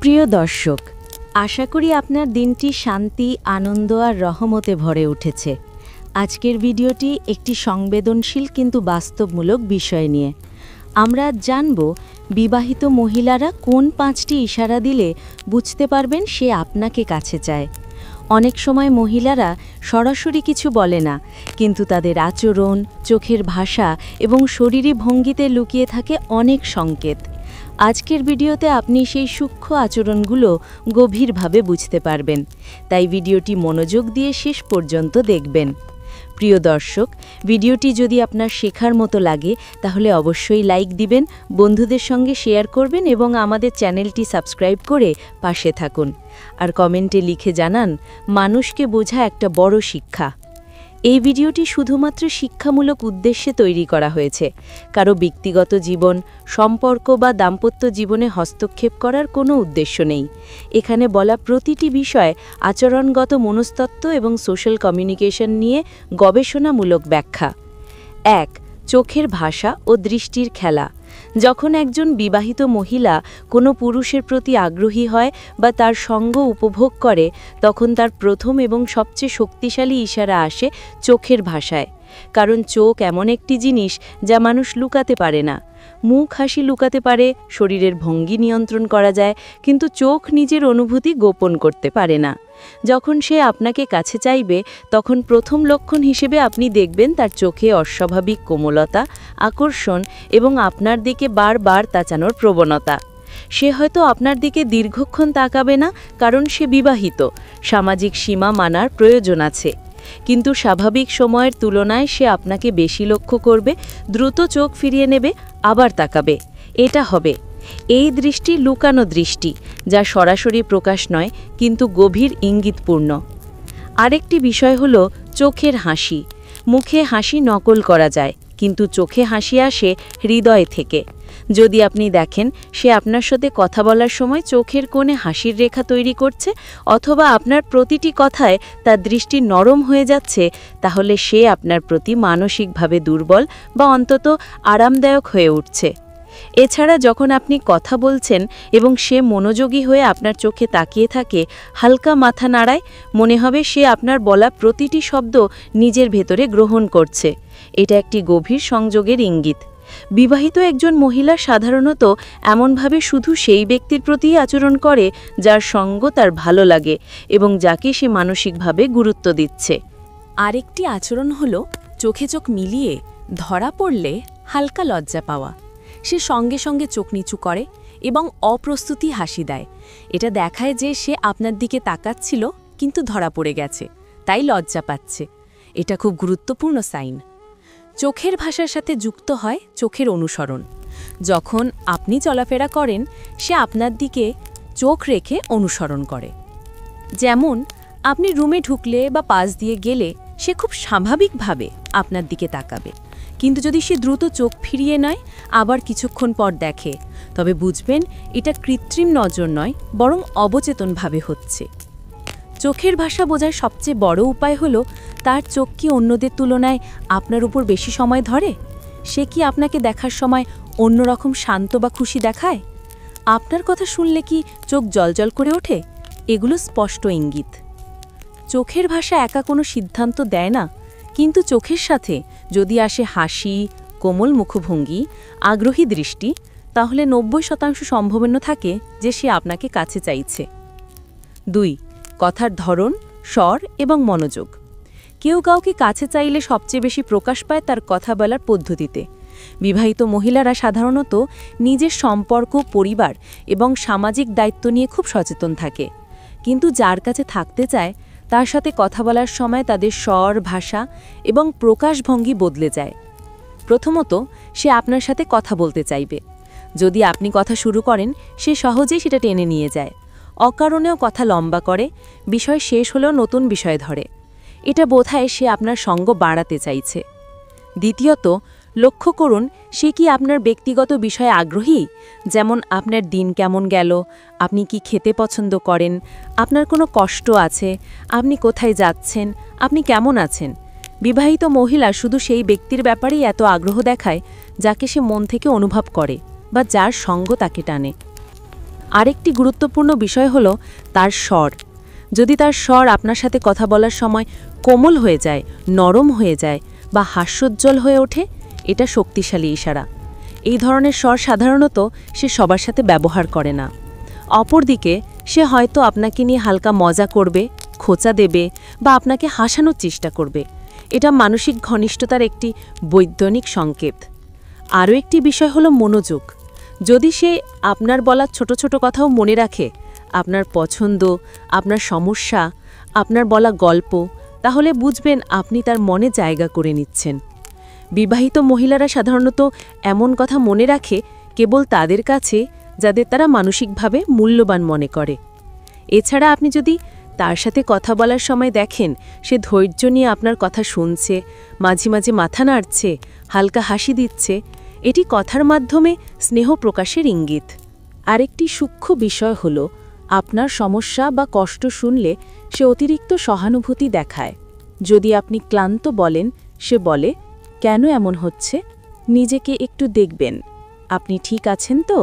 প্রিয় দর্শক, আশা করি আপনার দিনটি শান্তি, আনন্দ আর রহমতে ভরে উঠেছে। আজকের ভিডিওটি একটি সংবেদনশীল কিন্তু বাস্তবমূলক বিষয় নিয়ে। আমরা জানব বিবাহিত মহিলারা কোন 5টি ইশারা দিলে বুঝতে পারবেন সে আপনাকে কাছে চায়। অনেক সময় মহিলারা সরাসরি কিছু বলে না, কিন্তু তাদের আচরণ, চোখের ভাষা এবং শরীরী ভঙ্গিতে লুকিয়ে থাকে অনেক সংকেত। আজকের ভিডিওতে আপনি সেই সূক্ষ্ম আচরণগুলো গভীরভাবে বুঝতে পারবেন, তাই ভিডিওটি মনোযোগ দিয়ে শেষ পর্যন্ত দেখবেন। প্রিয় দর্শক, ভিডিওটি যদি আপনার শেখার মতো লাগে তাহলে অবশ্যই লাইক দিবেন, বন্ধুদের সঙ্গে শেয়ার করবেন এবং আমাদের চ্যানেলটি সাবস্ক্রাইব করে পাশে থাকুন। আর কমেন্টে লিখে জানান, মানুষকে বোঝা একটা বড় শিক্ষা। এই ভিডিওটি শুধুমাত্র শিক্ষামূলক উদ্দেশ্যে তৈরি করা হয়েছে। কারো ব্যক্তিগত জীবন, সম্পর্ক বা দাম্পত্য জীবনে হস্তক্ষেপ করার কোনো উদ্দেশ্য নেই। এখানে বলা প্রতিটি বিষয় আচরণগত মনস্তত্ত্ব এবং সোশ্যাল কমিউনিকেশন নিয়ে গবেষণামূলক ব্যাখ্যা। 1. চোখের ভাষা ও দৃষ্টির খেলা। যখন একজন বিবাহিত মহিলা কোনো পুরুষের প্রতি আগ্রহী হয় বা তার সঙ্গ উপভোগ করে, তখন তার প্রথম এবং সবচেয়ে শক্তিশালী ইশারা আসে চোখের ভাষায়। কারণ চোখ এমন একটি জিনিস যা মানুষ লুকাতে পারে না। মুখ হাসি লুকাতে পারে, শরীরের ভঙ্গি নিয়ন্ত্রণ করা যায়, কিন্তু চোখ নিজের অনুভূতি গোপন করতে পারে না। যখন সে আপনাকে কাছে চাইবে, তখন প্রথম লক্ষণ হিসেবে আপনি দেখবেন তার চোখে অস্বাভাবিক কোমলতা, আকর্ষণ এবং আপনার দিকে বারবার তাকানোর প্রবণতা। সে হয়তো আপনার দিকে দীর্ঘক্ষণ তাকাবে না, কারণ সে বিবাহিত, সামাজিক সীমা মানার প্রয়োজন আছে। কিন্তু স্বাভাবিক সময়ের তুলনায় সে আপনাকে বেশি লক্ষ্য করবে, দ্রুত চোখ ফিরিয়ে নেবে, আবার তাকাবে। এটা হবে এই দৃষ্টি লুকানো দৃষ্টি, যা সরাসরি প্রকাশ নয় কিন্তু গভীর ইঙ্গিতপূর্ণ। আরেকটি বিষয় হল চোখের হাসি। মুখে হাসি নকল করা যায়, কিন্তু চোখে হাসি আসে হৃদয় থেকে। যদি আপনি দেখেন সে আপনার সাথে কথা বলার সময় চোখের কোণে হাসির রেখা তৈরি করছে, অথবা আপনার প্রতিটি কথায় তার দৃষ্টি নরম হয়ে যাচ্ছে, তাহলে সে আপনার প্রতি মানসিকভাবে দুর্বল বা অন্তত আরামদায়ক হয়ে উঠছে। এছাড়া যখন আপনি কথা বলছেন এবং সে মনোযোগী হয়ে আপনার চোখে তাকিয়ে থাকে, হালকা মাথা নাড়ায়, মনে হবে সে আপনার বলা প্রতিটি শব্দ নিজের ভেতরে গ্রহণ করছে। এটা একটি গভীর সংযোগের ইঙ্গিত। বিবাহিত একজন মহিলা সাধারণত এমনভাবে শুধু সেই ব্যক্তির প্রতিই আচরণ করে যার সঙ্গ তার ভালো লাগে এবং যাকে সে মানসিকভাবে গুরুত্ব দিচ্ছে। আরেকটি আচরণ হল চোখে চোখ মিলিয়ে ধরা পড়লে হালকা লজ্জা পাওয়া। সে সঙ্গে সঙ্গে চোখ নিচু করে এবং অপ্রস্তুতি হাসি দেয়। এটা দেখায় যে সে আপনার দিকে তাকাচ্ছিল কিন্তু ধরা পড়ে গেছে, তাই লজ্জা পাচ্ছে। এটা খুব গুরুত্বপূর্ণ সাইন। চোখের ভাষার সাথে যুক্ত হয় চোখের অনুসরণ। যখন আপনি চলাফেরা করেন, সে আপনার দিকে চোখ রেখে অনুসরণ করে। যেমন আপনি রুমে ঢুকলে বা পাশ দিয়ে গেলে সে খুব স্বাভাবিকভাবে আপনার দিকে তাকাবে, কিন্তু যদি সে দ্রুত চোখ ফিরিয়ে নেয়, আবার কিছুক্ষণ পর দেখে, তবে বুঝবেন এটা কৃত্রিম নজর নয়, বরং অবচেতনভাবে হচ্ছে। চোখের ভাষা বোঝার সবচেয়ে বড় উপায় হলো তার চোখ কি অন্যদের তুলনায় আপনার উপর বেশি সময় ধরে? সে কি আপনাকে দেখার সময় অন্যরকম শান্ত বা খুশি দেখায়? আপনার কথা শুনলে কি চোখ জ্বলজ্বল করে ওঠে? এগুলো স্পষ্ট ইঙ্গিত। চোখের ভাষা একা কোনো সিদ্ধান্ত দেয় না, কিন্তু চোখের সাথে যদি আসে হাসি, কোমল মুখভঙ্গি, আগ্রহী দৃষ্টি, তাহলে 90% সম্ভাবনা থাকে যে সে আপনাকে কাছে চাইছে। 2. কথার ধরন, স্বর এবং মনোযোগ। কেউ কাউকে কাছে চাইলে সবচেয়ে বেশি প্রকাশ পায় তার কথা বলার পদ্ধতিতে। বিবাহিত মহিলারা সাধারণত নিজের সম্পর্ক, পরিবার এবং সামাজিক দায়িত্ব নিয়ে খুব সচেতন থাকে, কিন্তু যার কাছে থাকতে চায় তার সাথে কথা বলার সময় তাদের স্বর, ভাষা এবং প্রকাশভঙ্গি বদলে যায়। প্রথমত, সে আপনার সাথে কথা বলতে চাইবে। যদি আপনি কথা শুরু করেন, সে সহজেই সেটা টেনে নিয়ে যায়। অকারণেও কথা লম্বা করে, বিষয় শেষ হলেও নতুন বিষয় ধরে। এটা বোঝায় সে আপনার সঙ্গ বাড়াতে চাইছে। দ্বিতীয়ত, লক্ষ্য করুন সে কি আপনার ব্যক্তিগত বিষয়ে আগ্রহী, যেমন আপনার দিন কেমন গেল, আপনি কি খেতে পছন্দ করেন, আপনার কোনো কষ্ট আছে, আপনি কোথায় যাচ্ছেন, আপনি কেমন আছেন। বিবাহিত মহিলা শুধু সেই ব্যক্তির ব্যাপারেই এত আগ্রহ দেখায় যাকে সে মন থেকে অনুভব করে বা যার সঙ্গ তাকে টানে। আরেকটি গুরুত্বপূর্ণ বিষয় হলো তার স্বর। যদি তার স্বর আপনার সাথে কথা বলার সময় কোমল হয়ে যায়, নরম হয়ে যায় বা হাস্যোজ্জ্বল হয়ে ওঠে, এটা শক্তিশালী ইশারা। এই ধরনের স্বর সাধারণত সে সবার সাথে ব্যবহার করে না। অপরদিকে সে হয়তো আপনাকে নিয়ে হালকা মজা করবে, খোঁচা দেবে বা আপনাকে হাসানোর চেষ্টা করবে। এটা মানসিক ঘনিষ্ঠতার একটি বৈজ্ঞানিক সংকেত। আরও একটি বিষয় হলো মনোযোগ। যদি সে আপনার বলা ছোট ছোট কথাও মনে রাখে, আপনার পছন্দ, আপনার সমস্যা, আপনার বলা গল্প, তাহলে বুঝবেন আপনি তার মনে জায়গা করে নিচ্ছেন। বিবাহিত মহিলারা সাধারণত এমন কথা মনে রাখে কেবল তাদের কাছে যাদের তারা মানসিকভাবে মূল্যবান মনে করে। এছাড়া আপনি যদি তার সাথে কথা বলার সময় দেখেন সে ধৈর্য নিয়ে আপনার কথা শুনছে, মাঝে মাঝে মাথা নাড়ছে, হালকা হাসি দিচ্ছে, এটি কথার মাধ্যমে স্নেহ প্রকাশের ইঙ্গিত। আরেকটি সূক্ষ্ম বিষয় হল আপনার সমস্যা বা কষ্ট শুনলে সে অতিরিক্ত সহানুভূতি দেখায়। যদি আপনি ক্লান্ত বলেন, সে বলে, কেন এমন হচ্ছে? নিজেকে একটু দেখবেন, আপনি ঠিক আছেন তো?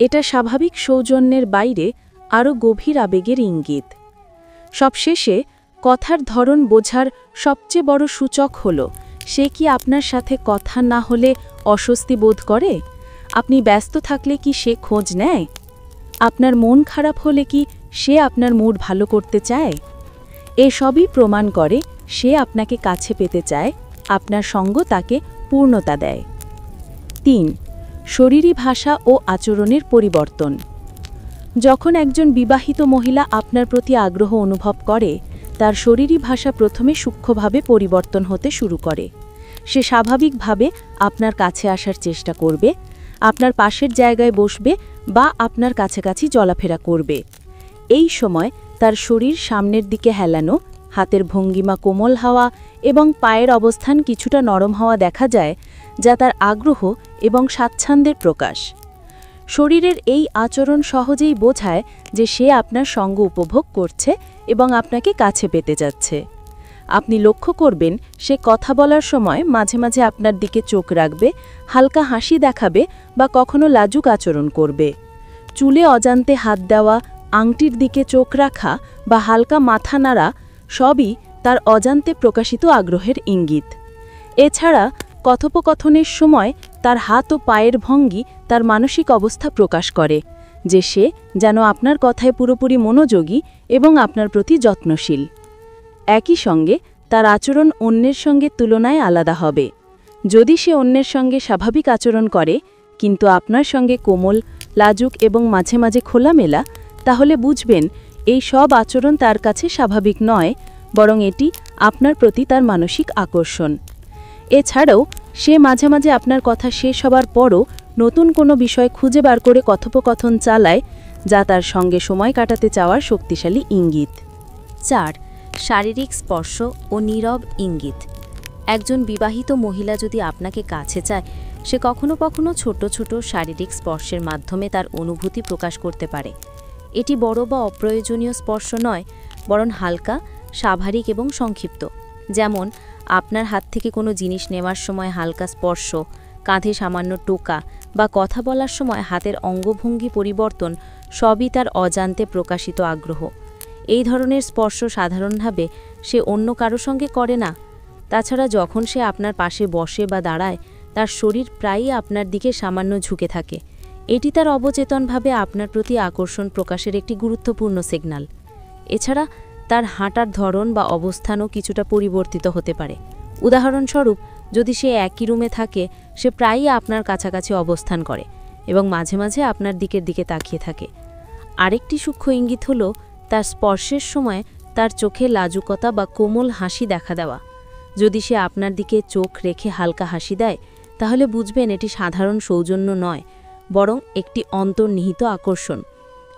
এটা স্বাভাবিক সৌজন্যের বাইরে আরও গভীর আবেগের ইঙ্গিত। সবশেষে কথার ধরন বোঝার সবচেয়ে বড় সূচক হল সে কি আপনার সাথে কথা না হলে অস্বস্তি বোধ করে? আপনি ব্যস্ত থাকলে কি সে খোঁজ নেয়? আপনার মন খারাপ হলে কি সে আপনার মুড ভালো করতে চায়? এসবই প্রমাণ করে সে আপনাকে কাছে পেতে চায়, আপনার সঙ্গ তাকে পূর্ণতা দেয়। ৩. শরীরী ভাষা ও আচরণের পরিবর্তন। যখন একজন বিবাহিত মহিলা আপনার প্রতি আগ্রহ অনুভব করে, তার শরীরী ভাষা প্রথমে সূক্ষ্মভাবে পরিবর্তন হতে শুরু করে। সে স্বাভাবিকভাবে আপনার কাছে আসার চেষ্টা করবে, আপনার পাশের জায়গায় বসবে বা আপনার কাছাকাছি চলাফেরা করবে। এই সময় তার শরীর সামনের দিকে হেলানো, হাতের ভঙ্গিমা কোমল হওয়া এবং পায়ের অবস্থান কিছুটা নরম হওয়া দেখা যায়, যা তার আগ্রহ এবং স্বাচ্ছন্দ্যের প্রকাশ। শরীরের এই আচরণ সহজেই বোঝায় যে সে আপনার সঙ্গ উপভোগ করছে এবং আপনাকে কাছে পেতে যাচ্ছে। আপনি লক্ষ্য করবেন সে কথা বলার সময় মাঝে মাঝে আপনার দিকে চোখ রাখবে, হালকা হাসি দেখাবে বা কখনো লাজুক আচরণ করবে। চুলে অজান্তে হাত দেওয়া, আংটির দিকে চোখ রাখা বা হালকা মাথা নাড়া সবই তার অজান্তে প্রকাশিত আগ্রহের ইঙ্গিত। এছাড়া কথোপকথনের সময় তার হাত ও পায়ের ভঙ্গি তার মানসিক অবস্থা প্রকাশ করে, যে সে যেন আপনার কথায় পুরোপুরি মনোযোগী এবং আপনার প্রতি যত্নশীল। একই সঙ্গে তার আচরণ অন্যের সঙ্গে তুলনায় আলাদা হবে। যদি সে অন্যের সঙ্গে স্বাভাবিক আচরণ করে কিন্তু আপনার সঙ্গে কোমল, লাজুক এবং মাঝে মাঝে খোলামেলা, তাহলে বুঝবেন এই সব আচরণ তার কাছে স্বাভাবিক নয়, বরং এটি আপনার প্রতি তার মানসিক আকর্ষণ। এছাড়াও সে মাঝে মাঝে আপনার কথা শেষ হবার পরও নতুন কোনো বিষয় খুঁজে বার করে কথোপকথন চালায়, যা তার সঙ্গে সময় কাটাতে চাওয়ার শক্তিশালী ইঙ্গিত। ৪. শারীরিক স্পর্শ ও নীরব ইঙ্গিত। একজন বিবাহিত মহিলা যদি আপনাকে কাছে চায়, সে কখনো কখনো ছোট ছোট শারীরিক স্পর্শের মাধ্যমে তার অনুভূতি প্রকাশ করতে পারে। এটি বড় বা অপ্রয়োজনীয় স্পর্শ নয়, বরং হালকা, স্বাভাবিক এবং সংক্ষিপ্ত। যেমন আপনার হাত থেকে কোনো জিনিস নেওয়ার সময় হালকা স্পর্শ, কাঁধে সামান্য টোকা বা কথা বলার সময় হাতের অঙ্গভঙ্গি পরিবর্তন সবই তার অজান্তে প্রকাশিত আগ্রহ। এই ধরনের স্পর্শ সাধারণভাবে সে অন্য কারো সঙ্গে করে না। তাছাড়া যখন সে আপনার পাশে বসে বা দাঁড়ায়, তার শরীর প্রায়ই আপনার দিকে সামান্য ঝুঁকে থাকে। এটি তার অবচেতনভাবে আপনার প্রতি আকর্ষণ প্রকাশের একটি গুরুত্বপূর্ণ সিগন্যাল। এছাড়া তার হাঁটার ধরন বা অবস্থানও কিছুটা পরিবর্তিত হতে পারে। উদাহরণস্বরূপ, যদি সে একই রুমে থাকে, সে প্রায়ই আপনার কাছাকাছি অবস্থান করে এবং মাঝে মাঝে আপনার দিকে তাকিয়ে থাকে। আরেকটি সূক্ষ্ম ইঙ্গিত হল তার স্পর্শের সময় তার চোখে লাজুকতা বা কোমল হাসি দেখা দেওয়া। যদি সে আপনার দিকে চোখ রেখে হালকা হাসি দেয়, তাহলে বুঝবেন এটি সাধারণ সৌজন্য নয়, বরং একটি অন্তর্নিহিত আকর্ষণ।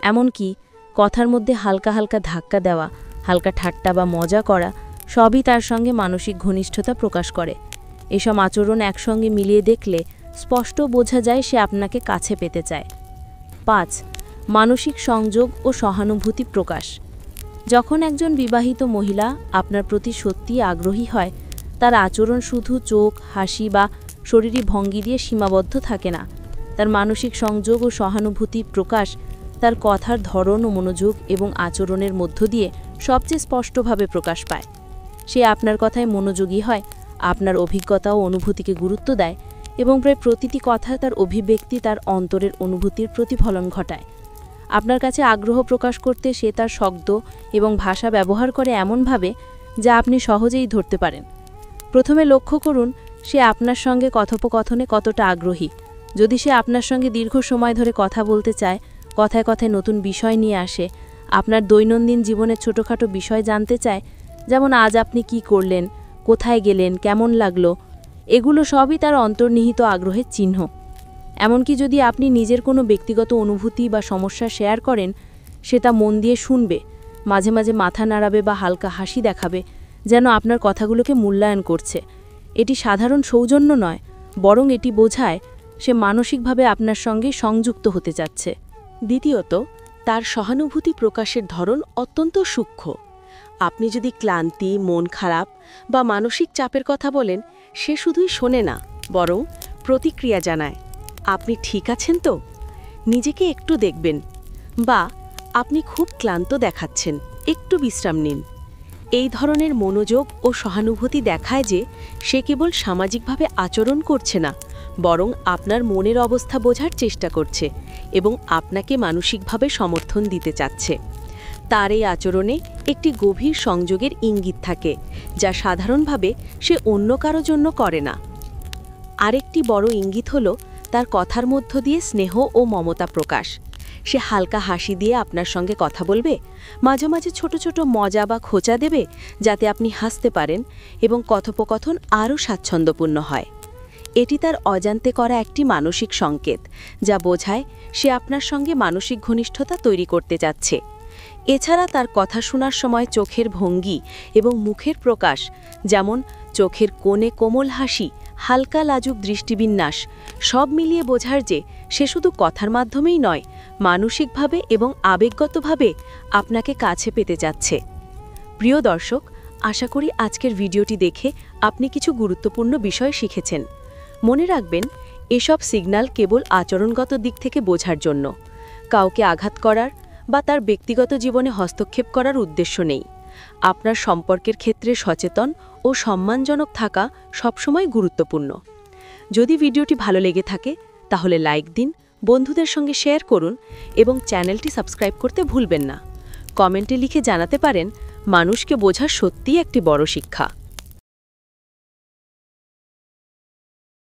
এমনকি কথার মধ্যে হালকা হালকা ধাক্কা দেওয়া, হালকা ঠাট্টা বা মজা করা সবই তার সঙ্গে মানসিক ঘনিষ্ঠতা প্রকাশ করে। এসব আচরণ একসঙ্গে মিলিয়ে দেখলে স্পষ্ট বোঝা যায় সে আপনাকে কাছে পেতে চায়। ৫. মানসিক সংযোগ ও সহানুভূতি প্রকাশ। যখন একজন বিবাহিত মহিলা আপনার প্রতি সত্যিই আগ্রহী হয়, তার আচরণ শুধু চোখ, হাসি বা শরীরী ভঙ্গি দিয়ে সীমাবদ্ধ থাকে না। তার মানসিক সংযোগ ও সহানুভূতি প্রকাশ তার কথার ধরন ও মনোযোগ এবং আচরণের মধ্য দিয়ে সবচেয়ে স্পষ্টভাবে প্রকাশ পায়। সে আপনার কথায় মনোযোগী হয়, আপনার অভিজ্ঞতা ও অনুভূতিকে গুরুত্ব দেয় এবং প্রায় প্রতিটি কথা তার অভিব্যক্তি তার অন্তরের অনুভূতির প্রতিফলন ঘটায়। আপনার কাছে আগ্রহ প্রকাশ করতে সে তার শব্দ এবং ভাষা ব্যবহার করে এমনভাবে যা আপনি সহজেই ধরতে পারেন। প্রথমে লক্ষ্য করুন সে আপনার সঙ্গে কথোপকথনে কতটা আগ্রহী। যদি সে আপনার সঙ্গে দীর্ঘ সময় ধরে কথা বলতে চায়, কথায় কথায় নতুন বিষয় নিয়ে আসে, আপনার দৈনন্দিন জীবনের ছোটোখাটো বিষয় জানতে চায়, যেমন আজ আপনি কি করলেন, কোথায় গেলেন, কেমন লাগলো, এগুলো সবই তার অন্তর্নিহিত আগ্রহের চিহ্ন। এমনকি যদি আপনি নিজের কোনো ব্যক্তিগত অনুভূতি বা সমস্যা শেয়ার করেন, সে তা মন দিয়ে শুনবে, মাঝে মাঝে মাথা নাড়াবে বা হালকা হাসি দেখাবে, যেন আপনার কথাগুলোকে মূল্যায়ন করছে। এটি সাধারণ সৌজন্য নয়, বরং এটি বোঝায় সে মানসিকভাবে আপনার সঙ্গে সংযুক্ত হতে যাচ্ছে। দ্বিতীয়ত, তার সহানুভূতি প্রকাশের ধরন অত্যন্ত সূক্ষ্ম। আপনি যদি ক্লান্তি, মন খারাপ বা মানসিক চাপের কথা বলেন, সে শুধুই শোনে না, বরং প্রতিক্রিয়া জানায়। আপনি ঠিক আছেন তো? নিজেকে একটু দেখবেন, বা আপনি খুব ক্লান্ত দেখাচ্ছেন, একটু বিশ্রাম নিন। এই ধরনের মনোযোগ ও সহানুভূতি দেখায় যে সে কেবল সামাজিকভাবে আচরণ করছে না, বরং আপনার মনের অবস্থা বোঝার চেষ্টা করছে এবং আপনাকে মানসিকভাবে সমর্থন দিতে চাচ্ছে। তার এই আচরণে একটি গভীর সংযোগের ইঙ্গিত থাকে, যা সাধারণভাবে সে অন্য কারো জন্য করে না। আরেকটি বড় ইঙ্গিত হল তার কথার মধ্য দিয়ে স্নেহ ও মমতা প্রকাশ। সে হালকা হাসি দিয়ে আপনার সঙ্গে কথা বলবে, মাঝে মাঝে ছোট ছোট মজা বা খোঁচা দেবে, যাতে আপনি হাসতে পারেন এবং কথোপকথন আরও স্বাচ্ছন্দ্যপূর্ণ হয়। এটি তার অজান্তে করা একটি মানসিক সংকেত, যা বোঝায় সে আপনার সঙ্গে মানসিক ঘনিষ্ঠতা তৈরি করতে যাচ্ছে। এছাড়া তার কথা শোনার সময় চোখের ভঙ্গি এবং মুখের প্রকাশ, যেমন চোখের কোণে কোমল হাসি, হালকা লাজুক দৃষ্টিবিন্যাস, সব মিলিয়ে বোঝার যে সে শুধু কথার মাধ্যমেই নয়, মানসিকভাবে এবং আবেগগতভাবে আপনাকে কাছে পেতে যাচ্ছে। প্রিয় দর্শক, আশা করি আজকের ভিডিওটি দেখে আপনি কিছু গুরুত্বপূর্ণ বিষয় শিখেছেন। মনে রাখবেন, এসব সিগন্যাল কেবল আচরণগত দিক থেকে বোঝার জন্য, কাউকে আঘাত করার বা তার ব্যক্তিগত জীবনে হস্তক্ষেপ করার উদ্দেশ্য নেই। আপনার সম্পর্কের ক্ষেত্রে সচেতন ও সম্মানজনক থাকা সবসময় গুরুত্বপূর্ণ। যদি ভিডিওটি ভালো লেগে থাকে তাহলে লাইক দিন, বন্ধুদের সঙ্গে শেয়ার করুন এবং চ্যানেলটি সাবস্ক্রাইব করতে ভুলবেন না। কমেন্টে লিখে জানাতে পারেন, মানুষকে বোঝা সত্যিই একটি বড় শিক্ষা।